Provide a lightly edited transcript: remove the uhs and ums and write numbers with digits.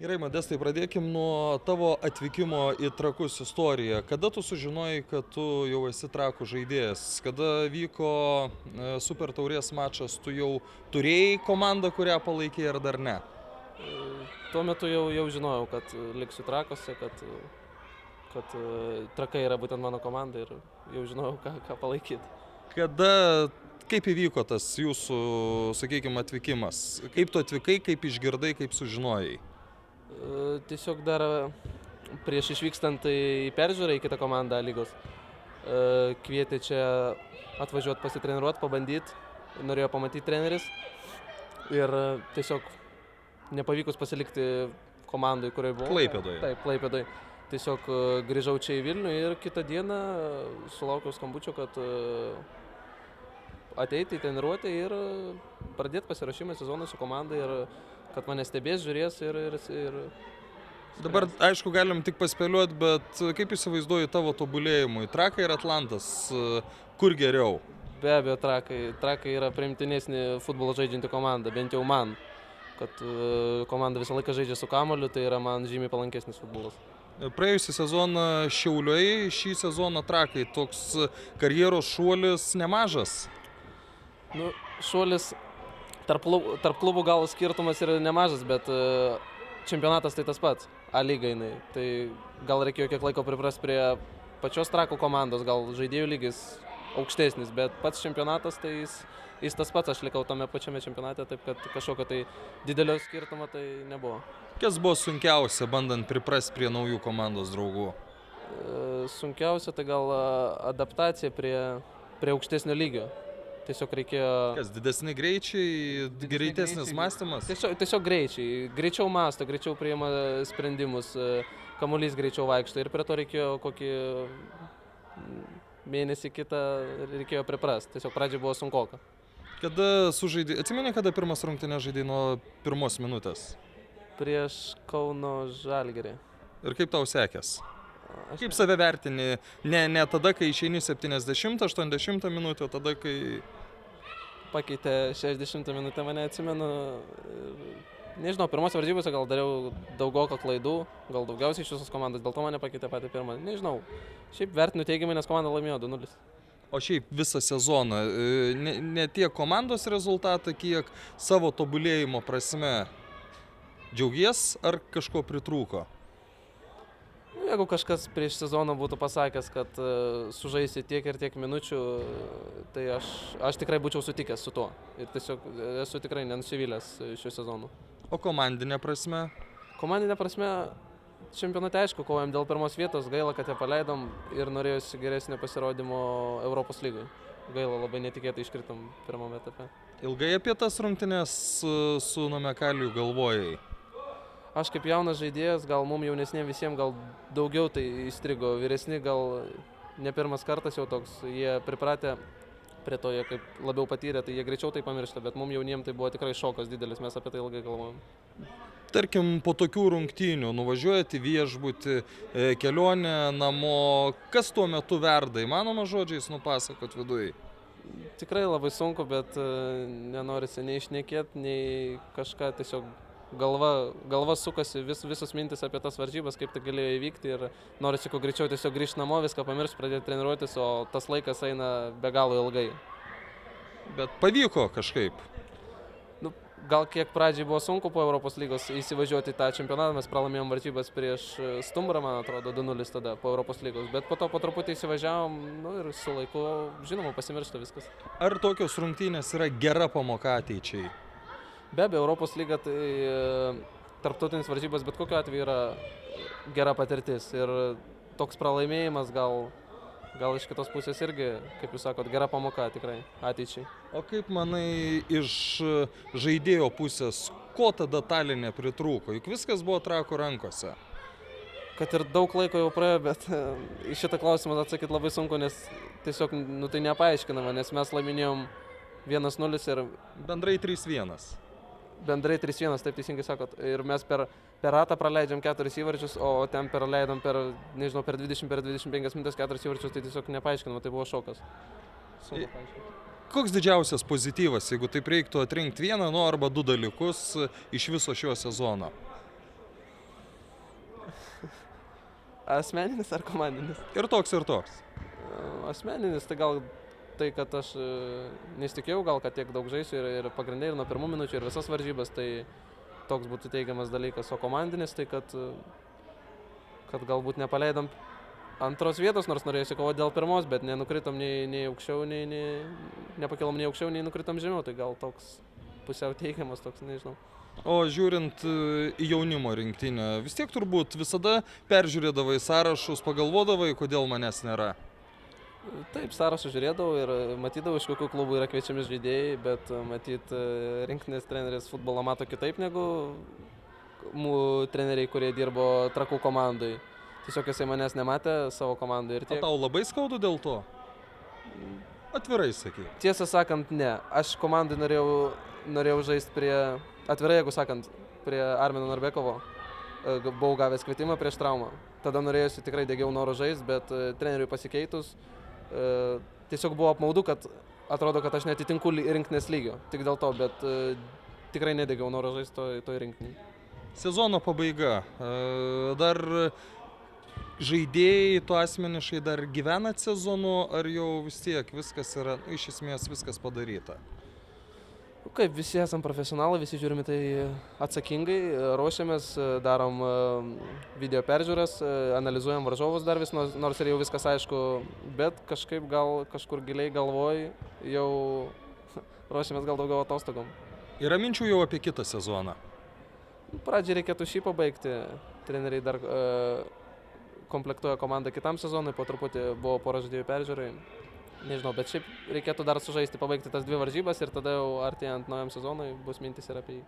Gerai, Modestai, pradėkim nuo tavo atvykimo į Trakus istoriją. Kada tu sužinojai, kad tu jau esi Trakų žaidėjas? Kada vyko Super taurės mačas, tu jau turėjai komandą, kurią palaikėjai, ar dar ne? Tuo metu jau žinojau, kad liksiu Trakuose, kad Trakai yra būtent mano komanda ir jau žinojau, ką palaikyti. Kaip įvyko tas jūsų, sakykime, atvykimas? Kaip tu atvykai, kaip išgirdai, kaip sužinojai? Tiesiog dar prieš išvykstant į peržiūrą į kitą komandą lygos kvietė čia atvažiuoti pasitreniruoti, pabandyti, norėjo pamatyti treneris ir tiesiog nepavykus pasilikti komandai, kurioje buvau. Klaipėdoje. Taip, Klaipėdoje. Tiesiog grįžau čia į Vilnių ir kitą dieną sulaukiau skambučio, kad ateiti į treniruotę ir pradėti pasiruošimą sezoną su komanda ir kad mane stebės, žiūrės ir... Dabar, aišku, galim tik paspėliuoti, bet kaip įsivaizduoji tavo tobulėjimui? Trakai ir Atlantas, kur geriau? Be abejo, Trakai yra priimtinesnė futbolo žaidžianti komanda, bent jau man. Kad komanda visą laiką žaidžia su kamuoliu, tai yra man žymiai palankesnis futbolas. Praėjusią sezoną Šiauliai, šį sezoną Trakai. Toks karjeros šuolis nemažas? Šuolis tarp klubų gal skirtumas yra nemažas, bet čempionatas tai tas pats, A lyga jinai. Tai gal reikėjo kiek laiko priprasti prie pačios Trakų komandos, gal žaidėjų lygis aukštesnis, bet pats čempionatas tai jis tas pats, aš likau tame pačiame čempionate, taip kad kažkokio tai didelio skirtumo tai nebuvo. Kas buvo sunkiausia, bandant priprasti prie naujų komandos draugų? Sunkiausia tai gal adaptacija prie aukštesnio lygio. Tiesiog reikėjo... Kas, didesni greičiai, greitesnis mąstymas? Tiesiog greičiai. Greičiau mąsto, greičiau priima sprendimus, kamuolys greičiau vaikšto ir prie to reikėjo kokį mėnesį kitą reikėjo priprast. Tiesiog pradžiai buvo sunkoka. Kada sužaidai, atsimeni, kada pirmas rungtynes žaidai nuo pirmos minutės? Prieš Kauno Žalgirį. Ir kaip tau sekės? Kaip save vertini? Ne tada, kai išeini 70-80 minutę, o tada, kai... Pakeitė 60 minutę, mane atsimenu. Nežinau, pirmose varžybose gal dariau daugoką klaidų, gal daugiausiai iš visos komandos, dėl to mane pakeitė patį pirmą. Nežinau, šiaip vertinu teigiamai, nes komanda laimėjo 2-0. O šiaip visą sezoną, ne tiek komandos rezultatą, kiek savo tobulėjimo prasme. Džiaugies ar kažko pritrūko? Jeigu kažkas prieš sezoną būtų pasakęs, kad sužaisi tiek ir tiek minučių, tai aš tikrai būčiau sutikęs su tuo. Ir tiesiog esu tikrai nenusivylęs šiuo sezonu. O komandinė prasme? Komandinė prasme, čempionate aišku, kovojam dėl pirmos vietos, gaila, kad ją paleidom ir norėjusi geresnio pasirodymo Europos lygoje. Gaila, labai netikėtai iškritom pirmame etape. Ilgai apie tas rungtynes su Namekaliu galvojai? Aš kaip jaunas žaidėjas, gal mums jaunesniem visiems gal daugiau tai įstrigo, vyresni gal ne pirmas kartas jau toks, jie pripratę prie to, jie kaip labiau patyrė, tai jie greičiau tai pamiršta, bet mums jauniem tai buvo tikrai šokas didelis, mes apie tai ilgai galvojom. Tarkim, po tokių rungtynių nuvažiuojate į viešbutį, kelionę namo, kas tuo metu verda, įmanoma žodžiais nupasakot viduj? Tikrai labai sunku, bet nenorisi nei šnekėti, nei kažką tiesiog galva sukasi visos mintis apie tas varžybas, kaip tai galėjo įvykti ir norisi kuo greičiau tiesiog grįžti namo, viską pamiršti, pradėti treniruotis, o tas laikas eina be galo ilgai. Bet pavyko kažkaip? Gal kiek pradžiai buvo sunku po Europos lygos įsivažiuoti į tą čempionatą, mes pralaimėjom varžybas prieš Stumbrą, man atrodo, 2-0 tada po Europos lygos, bet po to po truputį įsivažiavom ir su laiku, žinoma, pasimiršta viskas. Ar tokios rungtynės yra gera pamoka ateičiai? Be abejo, Europos lyga tai tarptautinis varžybas, bet kokiu atveju yra gera patirtis ir toks pralaimėjimas gal iš kitos pusės irgi, kaip jūs sakot, gera pamoka tikrai ateičiai. O kaip manai iš žaidėjo pusės, ko tada Taline pritrūko? Juk viskas buvo Trakų rankose. Kad ir daug laiko jau praėjo, bet į šitą klausimą atsakyti labai sunku, nes tiesiog tai nepaaiškinama, nes mes laiminėjom 1-0 ir... Bendrai 3-1. Bendrai 3-1, taip teisingai sakot. Ir mes per ratą praleidžiam 4 įvarčius, o ten praleidom per 20-25 minutės 4 įvarčius, tai tiesiog nepaaiškinama, tai buvo šokas. Sunku paaiškinti. Koks didžiausias pozityvas, jeigu taip reiktų atrinkti vieną, arba du dalykus iš viso šio sezono? Asmeninis ar komandinis? Ir toks, ir toks. Asmeninis, tai gal tai, kad aš nesitikėjau, gal kad tiek daug žaisiu ir pagrindai ir nuo pirmų minučių ir visas varžybas, tai toks būtų teigiamas dalykas, o komandinis, tai kad galbūt nepaleidom antros vietos, nors norėjusi kovoti dėl pirmos, bet nenukritom nei aukščiau, nepakilom nei aukščiau, nei nukritom žemiau, tai gal toks pusiau teigiamas, toks, nežinau. O žiūrint į jaunimo rinktinę, vis tiek turbūt visada peržiūrėdavai sąrašus, pagalvodavai, kodėl manęs nėra. Taip, sąrašą žiūrėdavau ir matydavau, iš kokių klubų yra kviečiami žaidėjai, bet matyt, rinktinės treneris futbolą mato kitaip negu treneriai, kurie dirbo Trakų komandai. Tiesiog jisai manęs nematė savo komandai ir O tiek. tau labai skaudu dėl to? Atvirai sakyk. Tiesą sakant, ne. Aš komandai norėjau žaisti atvirai, jeigu sakant, prie Armino Narbekovo. Buvau gavęs kvietimą prieš traumą. Tada norėjusi tikrai degiau noro žaisti, bet treneriui pasikeitus tiesiog buvo apmaudu, kad atrodo, kad aš netitinku rinktinės lygio. Tik dėl to, bet tikrai nedegiau noro žaisti toj rinktinėje. Sezono pabaiga. Dar žaidėjai, tu asmeniškai dar gyvenat sezonu, ar jau vis tiek viskas yra, iš esmės viskas padaryta? Kaip visi esam profesionalai, visi žiūrime tai atsakingai, ruošiamės, darom video peržiūras, analizuojam varžovus dar vis, nors ir jau viskas aišku, bet kažkaip gal kažkur giliai galvoj jau ruošiamės gal daugiau atostogom. Yra minčių jau apie kitą sezoną? Pradžiai reikėtų šį pabaigti, treneriai dar komplektuoja komandą kitam sezonui, po truputį buvo pora žaidėjų peržiūrai. Nežinau, bet šiaip reikėtų dar sužaisti, pabaigti tas 2 varžybas ir tada jau artėjant naujam sezonui bus mintis ir apie jį.